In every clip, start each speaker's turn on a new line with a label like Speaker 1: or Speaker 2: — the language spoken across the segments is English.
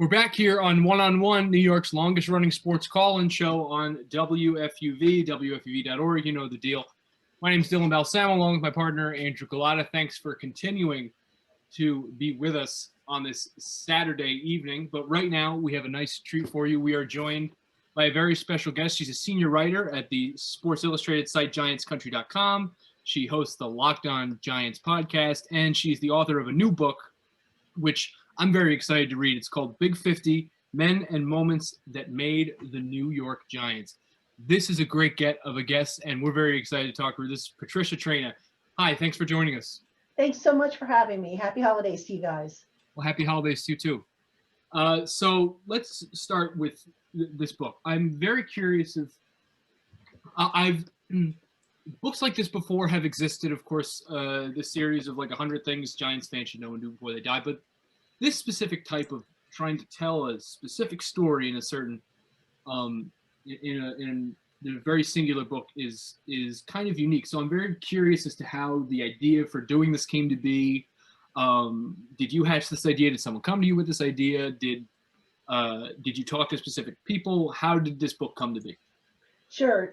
Speaker 1: We're back here on One, New York's longest running sports call-in show on WFUV, WFUV.org. You know the deal. My name is Dylan Balsamo, along with my partner, Andrew Galata. Thanks for continuing to be with us on this Saturday evening. But right now, we have a nice treat for you. We are joined by a very special guest. She's a senior writer at the Sports Illustrated site, GiantsCountry.com. She hosts the Locked On Giants podcast, and she's the author of a new book, which I'm very excited to read. It's called Big 50, Men and Moments That Made the New York Giants. This is a great get of a guest, and we're very excited to talk to her. This is Patricia Traina. Hi, thanks for joining us.
Speaker 2: Thanks so much for having me. Happy holidays to you guys.
Speaker 1: Well, happy holidays to you too. So let's start with this book. I'm very curious if books like this before have existed. Of course, the series of like 100 things Giants fans should know and do before they die, but this specific type of trying to tell a specific story in a certain, in a very singular book is kind of unique. So I'm very curious as to how the idea for doing this came to be. Did you hatch this idea? Did someone come to you with this idea? Did you talk to specific people? How did this book come to be?
Speaker 2: Sure.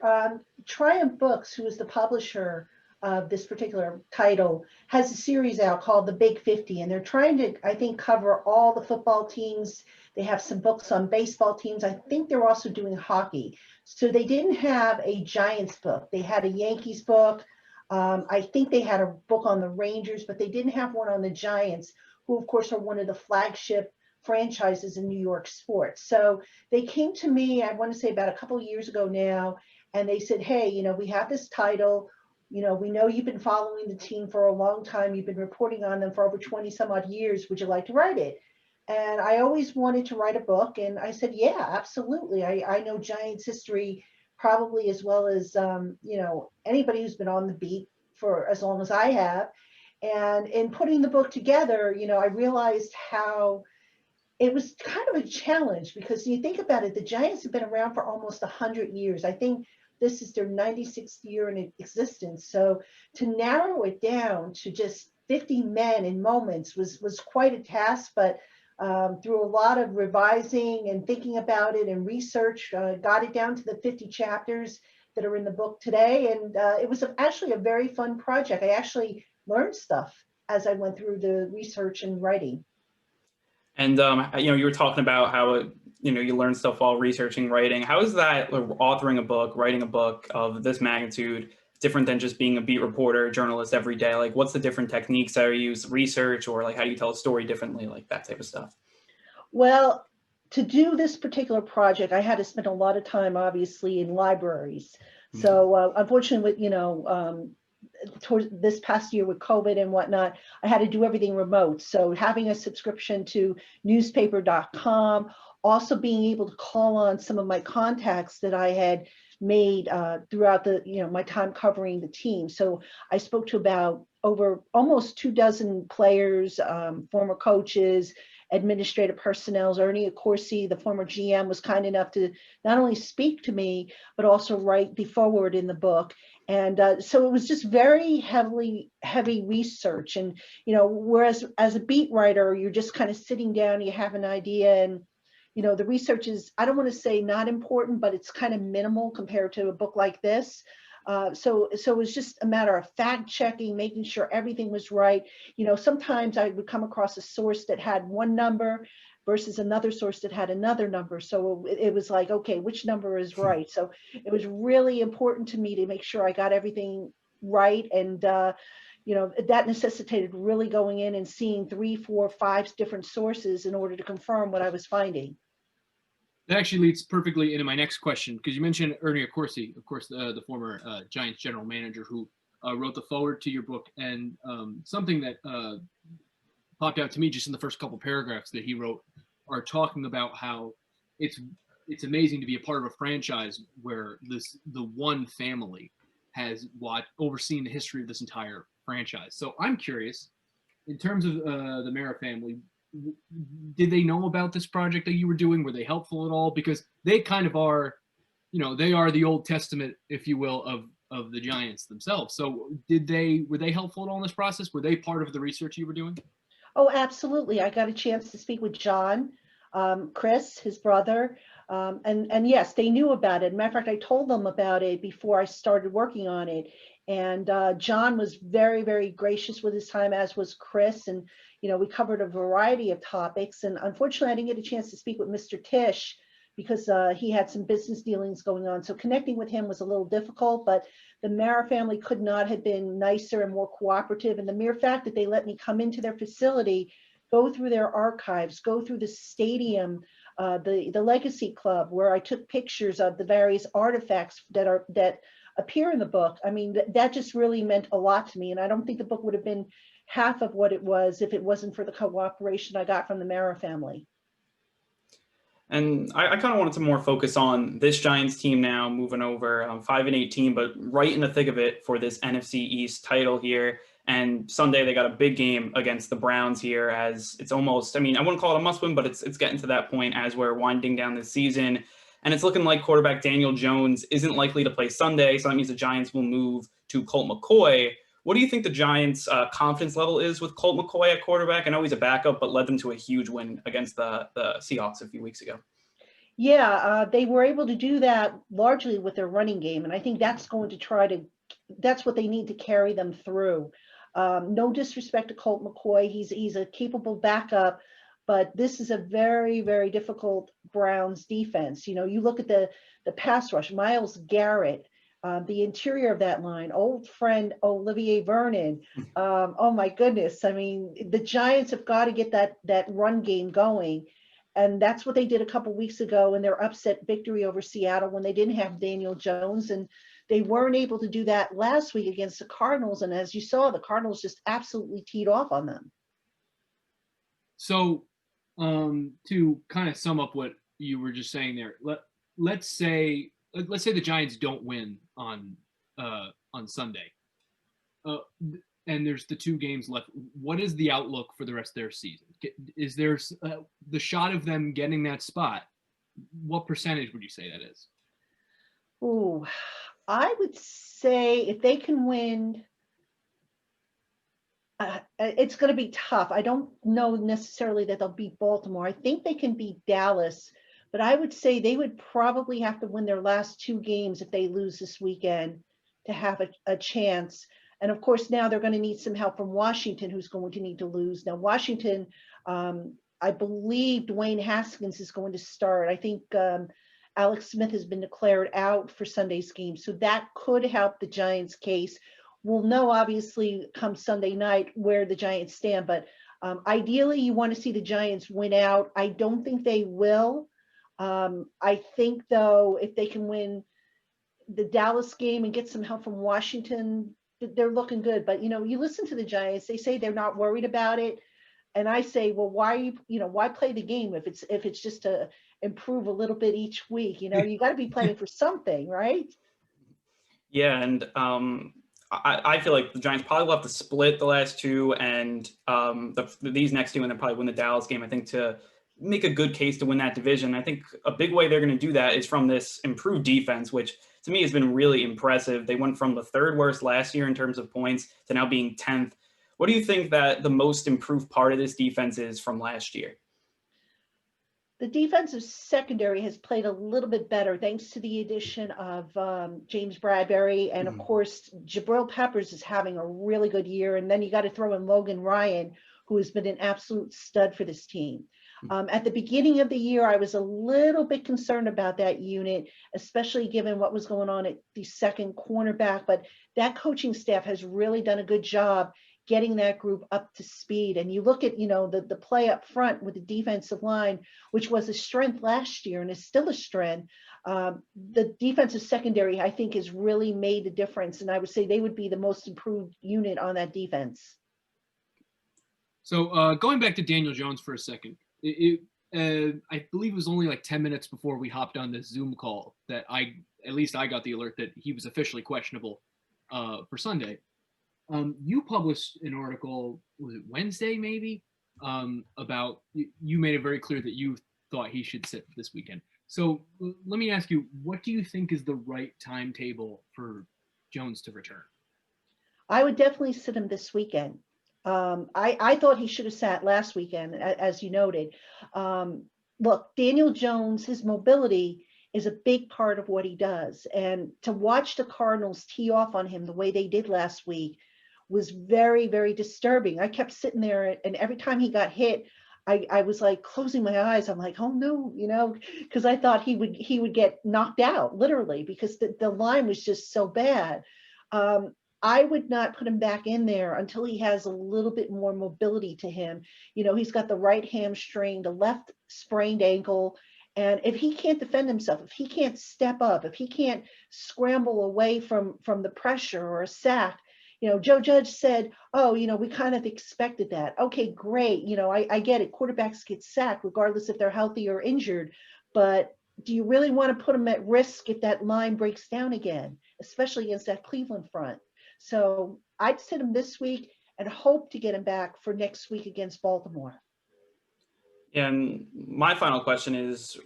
Speaker 2: Triumph Books, who is the publisher of this particular title, has a series out called The Big 50, and they're trying to, I think, cover all the football teams. They have some books on baseball teams. I think they're also doing hockey. So they didn't have a Giants book. They had a Yankees book. I think they had a book on the Rangers, but they didn't have one on the Giants, who, of course, are one of the flagship franchises in New York sports. So they came to me, I want to say about a couple of years ago now, and they said, hey, we have this title. We know you've been following the team for a long time. You've been reporting on them for over 20 some odd years. Would you like to write it? And I always wanted to write a book. And I said, yeah, absolutely. I know Giants history probably as well as, anybody who's been on the beat for as long as I have. And in putting the book together, I realized how it was kind of a challenge, because you think about it, the Giants have been around for almost 100 years. I think this is their 96th year in existence. So to narrow it down to just 50 men and moments was quite a task, but through a lot of revising and thinking about it and research, got it down to the 50 chapters that are in the book today. And it was actually a very fun project. I actually learned stuff as I went through the research and writing.
Speaker 3: And, you were talking about how, you learn stuff while researching, writing. How is that authoring a book, writing a book of this magnitude, different than just being a beat reporter, journalist every day? Like, what's the different techniques that are used, research, or like how do you tell a story differently, like that type of stuff?
Speaker 2: Well, to do this particular project, I had to spend a lot of time, obviously, in libraries. Mm-hmm. So unfortunately, towards this past year with COVID and whatnot, I had to do everything remote. So having a subscription to newspaper.com, also being able to call on some of my contacts that I had made throughout my time covering the team. So I spoke to about over almost 24 players, former coaches, administrative personnel. Ernie Accorsi, the former GM, was kind enough to not only speak to me, but also write the foreword in the book. And so it was just very heavy research. And, whereas as a beat writer, you're just kind of sitting down, you have an idea, and, the research is, I don't want to say not important, but it's kind of minimal compared to a book like this. So it was just a matter of fact checking, making sure everything was right. Sometimes I would come across a source that had one number versus another source that had another number. So it was like, okay, which number is right? So it was really important to me to make sure I got everything right. And, that necessitated really going in and seeing 3, 4, 5 different sources in order to confirm what I was finding.
Speaker 1: That actually leads perfectly into my next question, because you mentioned Ernie Accorsi, of course, the former Giants general manager who wrote the foreword to your book, and something that popped out to me just in the first couple paragraphs that he wrote are talking about how it's amazing to be a part of a franchise where the one family has overseen the history of this entire franchise. So I'm curious, in terms of the Mara family, did they know about this project that you were doing? Were they helpful at all? Because they kind of are, they are the Old Testament, if you will, of the Giants themselves. So were they helpful at all in this process? Were they part of the research you were doing?
Speaker 2: Oh, absolutely. I got a chance to speak with John, Chris, his brother, and yes, they knew about it. Matter of fact, I told them about it before I started working on it. And John was very, very gracious with his time, as was Chris. And, we covered a variety of topics. And unfortunately, I didn't get a chance to speak with Mr. Tisch because he had some business dealings going on. So connecting with him was a little difficult, but the Mara family could not have been nicer and more cooperative. And the mere fact that they let me come into their facility, go through their archives, go through the stadium, the Legacy Club, where I took pictures of the various artifacts that appear in the book. I mean, that just really meant a lot to me. And I don't think the book would have been half of what it was if it wasn't for the cooperation I got from the Mara family.
Speaker 3: And I kind of wanted to more focus on this Giants team now, moving over 5-18, but right in the thick of it for this NFC East title here. And Sunday they got a big game against the Browns here, as it's almost, I mean, I wouldn't call it a must win, but it's getting to that point as we're winding down the season. And it's looking like quarterback Daniel Jones isn't likely to play Sunday. So that means the Giants will move to Colt McCoy. What do you think the Giants' confidence level is with Colt McCoy at quarterback? I know he's a backup, but led them to a huge win against the Seahawks a few weeks ago.
Speaker 2: Yeah, they were able to do that largely with their running game. And I think that's what they need to carry them through. No disrespect to Colt McCoy. He's a capable backup, but this is a very, very difficult Browns defense. You look at the pass rush, Myles Garrett, the interior of that line, old friend Olivier Vernon. Oh my goodness. I mean, the Giants have got to get that run game going. And that's what they did a couple weeks ago in their upset victory over Seattle when they didn't have Daniel Jones. And they weren't able to do that last week against the Cardinals. And as you saw, the Cardinals just absolutely teed off on them.
Speaker 1: So to kind of sum up what you were just saying there, let's say the Giants don't win on Sunday, and there's the 2 games left. What is the outlook for the rest of their season? Is there the shot of them getting that spot? What percentage would you say that is?
Speaker 2: Ooh, I would say if they can win, it's going to be tough. I don't know necessarily that they'll beat Baltimore. I think they can beat Dallas, but I would say they would probably have to win their last 2 games if they lose this weekend to have a chance. And of course, now they're going to need some help from Washington, who's going to need to lose. Now, Washington, I believe Dwayne Haskins is going to start. I think Alex Smith has been declared out for Sunday's game. So that could help the Giants' case. We'll know, obviously, come Sunday night where the Giants stand. But ideally, you want to see the Giants win out. I don't think they will. I think, though, if they can win the Dallas game and get some help from Washington, they're looking good. But, you listen to the Giants, they say they're not worried about it. And I say, well, why play the game if it's just to improve a little bit each week? You got to be playing for something, right?
Speaker 3: Yeah. And I feel like the Giants probably will have to split the last 2 and these next 2 and then probably win the Dallas game, I think, to make a good case to win that division. I think a big way they're going to do that is from this improved defense, which to me has been really impressive. They went from the 3rd worst last year in terms of points to now being 10th. What do you think that the most improved part of this defense is from last year?
Speaker 2: The defensive secondary has played a little bit better thanks to the addition of James Bradbury. And of course, Jabril Peppers is having a really good year. And then you got to throw in Logan Ryan, who has been an absolute stud for this team. At the beginning of the year, I was a little bit concerned about that unit, especially given what was going on at the second cornerback. But that coaching staff has really done a good job getting that group up to speed. And you look at, the play up front with the defensive line, which was a strength last year and is still a strength. The defensive secondary, I think, has really made a difference. And I would say they would be the most improved unit on that defense.
Speaker 1: So going back to Daniel Jones for a second, I believe it was only like 10 minutes before we hopped on this Zoom call that I got the alert that he was officially questionable for Sunday. You published an article, was it Wednesday maybe, about, you made it very clear that you thought he should sit this weekend. So let me ask you, what do you think is the right timetable for Jones to return?
Speaker 2: I would definitely sit him this weekend. I thought he should have sat last weekend, as you noted. look, Daniel Jones, his mobility is a big part of what he does. And to watch the Cardinals tee off on him the way they did last week was very, very disturbing. I kept sitting there, and every time he got hit, I was like closing my eyes. I'm like, oh no, because I thought he would get knocked out, literally, because the line was just so bad. I would not put him back in there until he has a little bit more mobility to him. He's got the right hamstring, the left sprained ankle. And if he can't defend himself, if he can't step up, if he can't scramble away from the pressure or a sack, Joe Judge said, oh, we kind of expected that. Okay, great. I get it. Quarterbacks get sacked regardless if they're healthy or injured. But do you really want to put them at risk if that line breaks down again, especially against that Cleveland front? So I'd sit him this week and hope to get him back for next week against Baltimore.
Speaker 3: And my final question is,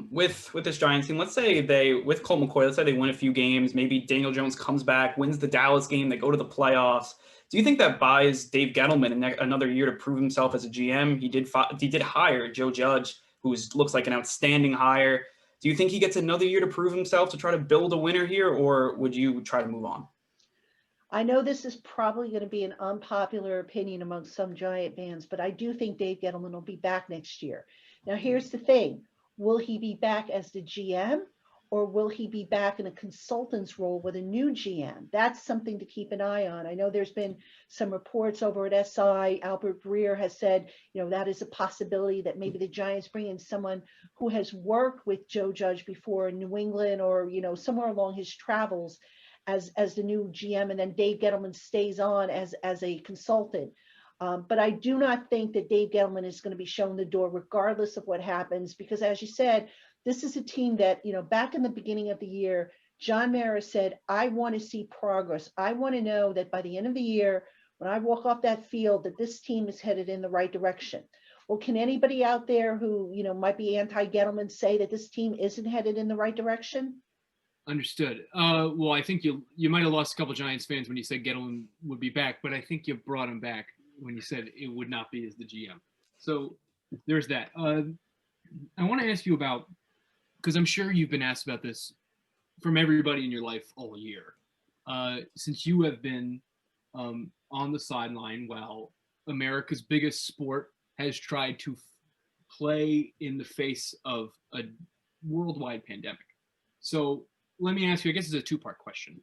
Speaker 3: with this Giants team, let's say with Colt McCoy, let's say they win a few games, maybe Daniel Jones comes back, wins the Dallas game, they go to the playoffs. Do you think that buys Dave Gettleman another year to prove himself as a GM? He did hire Joe Judge, who looks like an outstanding hire. Do you think he gets another year to prove himself to try to build a winner here, or would you try to move on?
Speaker 2: I know this is probably going to be an unpopular opinion among some Giant fans, but I do think Dave Gettleman will be back next year. Now, here's the thing. Will he be back as the GM, or will he be back in a consultant's role with a new GM? That's something to keep an eye on. I know there's been some reports over at SI. Albert Breer has said, that is a possibility that maybe the Giants bring in someone who has worked with Joe Judge before in New England or, somewhere along his travels as the new GM, and then Dave Gettleman stays on as a consultant. But I do not think that Dave Gettleman is going to be shown the door regardless of what happens, because as you said, this is a team that, back in the beginning of the year, John Mara said, I want to see progress. I want to know that by the end of the year, when I walk off that field, that this team is headed in the right direction. Well, can anybody out there who, might be anti-Gettleman say that this team isn't headed in the right direction?
Speaker 1: Understood. Well, I think you might have lost a couple Giants fans when you said Gettleman would be back, but I think you brought him back when you said it would not be as the GM. So there's that. I want to ask you about, because I'm sure you've been asked about this from everybody in your life all year, since you have been on the sideline while America's biggest sport has tried to play in the face of a worldwide pandemic. So let me ask you, I guess it's a two-part question.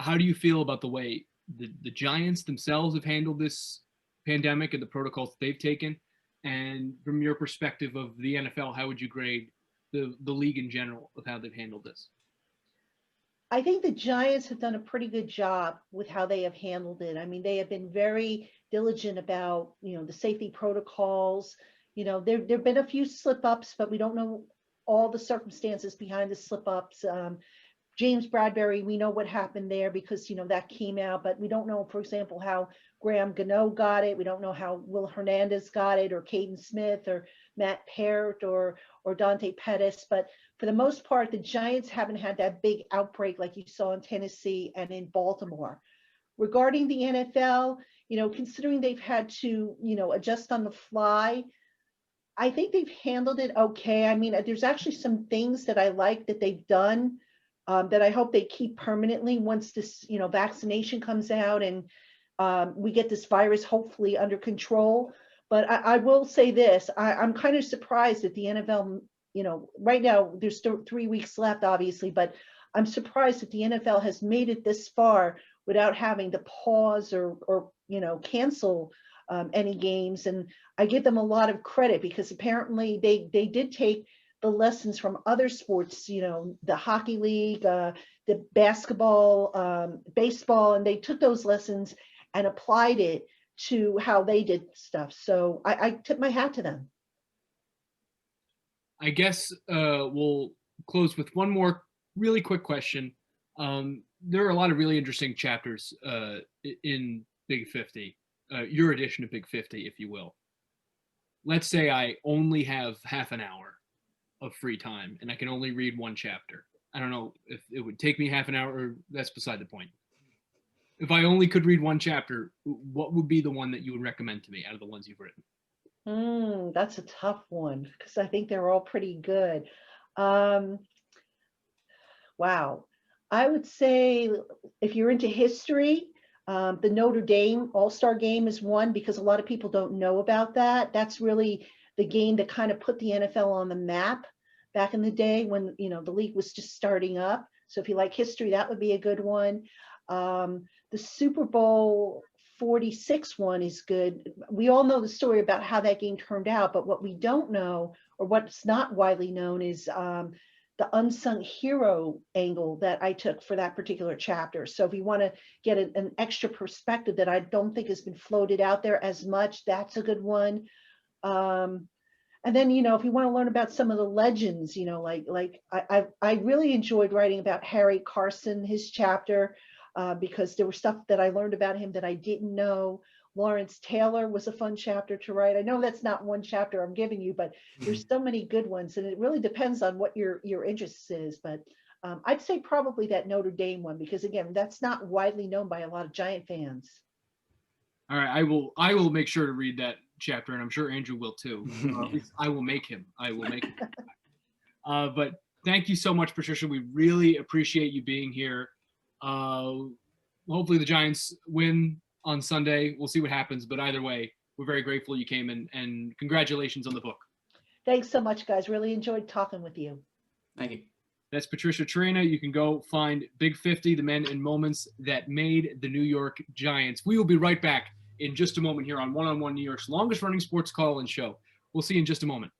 Speaker 1: How do you feel about the way the Giants themselves have handled this pandemic and the protocols that they've taken? And from your perspective of the NFL, how would you grade the league in general of how they've handled this?
Speaker 2: I think the Giants have done a pretty good job with how they have handled it. I mean, they have been very diligent about, the safety protocols. There've been a few slip-ups, but we don't know all the circumstances behind the slip-ups. James Bradbury, we know what happened there because, that came out, but we don't know, for example, how Graham Gano got it. We don't know how Will Hernandez got it, or Caden Smith, or Matt Parrott, or Dante Pettis. But for the most part, the Giants haven't had that big outbreak like you saw in Tennessee and in Baltimore. Regarding the NFL, considering they've had to, adjust on the fly, I think they've handled it okay. I mean, there's actually some things that I like that they've done that I hope they keep permanently once this, vaccination comes out and we get this virus hopefully under control. But I will say this, I'm kind of surprised that the NFL, right now there's still 3 weeks left, obviously, but I'm surprised that the NFL has made it this far without having to pause or cancel any games. And I give them a lot of credit because apparently they did take the lessons from other sports, the hockey league, the basketball, baseball, and they took those lessons and applied it to how they did stuff. So I tip my hat to them.
Speaker 1: I guess we'll close with one more really quick question. There are a lot of really interesting chapters in Big 50, your edition of Big 50, if you will. Let's say I only have half an hour of free time and I can only read one chapter. I don't know if it would take me half an hour, or that's beside the point. If I only could read one chapter, what would be the one that you would recommend to me out of the ones you've written?
Speaker 2: That's a tough one because I think they're all pretty good. Um, wow. I would say if you're into history, the Notre Dame All-Star game is one because a lot of people don't know about that. That's really the game that kind of put the NFL on the map back in the day when, the league was just starting up. So if you like history, that would be a good one. The Super Bowl 46 one is good. We all know the story about how that game turned out, but what we don't know or what's not widely known is the unsung hero angle that I took for that particular chapter. So if you want to get an extra perspective that I don't think has been floated out there as much, that's a good one. And then, if you want to learn about some of the legends, I really enjoyed writing about Harry Carson, his chapter, because there was stuff that I learned about him that I didn't know. Lawrence Taylor was a fun chapter to write. I know that's not one chapter I'm giving you, but there's so many good ones, and it really depends on what your interest is. But I'd say probably that Notre Dame one, because again, that's not widely known by a lot of Giant fans.
Speaker 1: All right, I will make sure to read that chapter, and I'm sure Andrew will too. At least I will make him. But thank you so much, Patricia. We really appreciate you being here. Hopefully the Giants win on Sunday. We'll see what happens, but either way, we're very grateful you came in, and congratulations on the book.
Speaker 2: Thanks so much, guys. Really enjoyed talking with you.
Speaker 3: Thank you.
Speaker 1: That's Patricia Traina. You can go find Big 50, the men and moments that made the New York Giants. We will be right back in just a moment here on One-on-One New York's longest running sports call-in show. We'll see you in just a moment.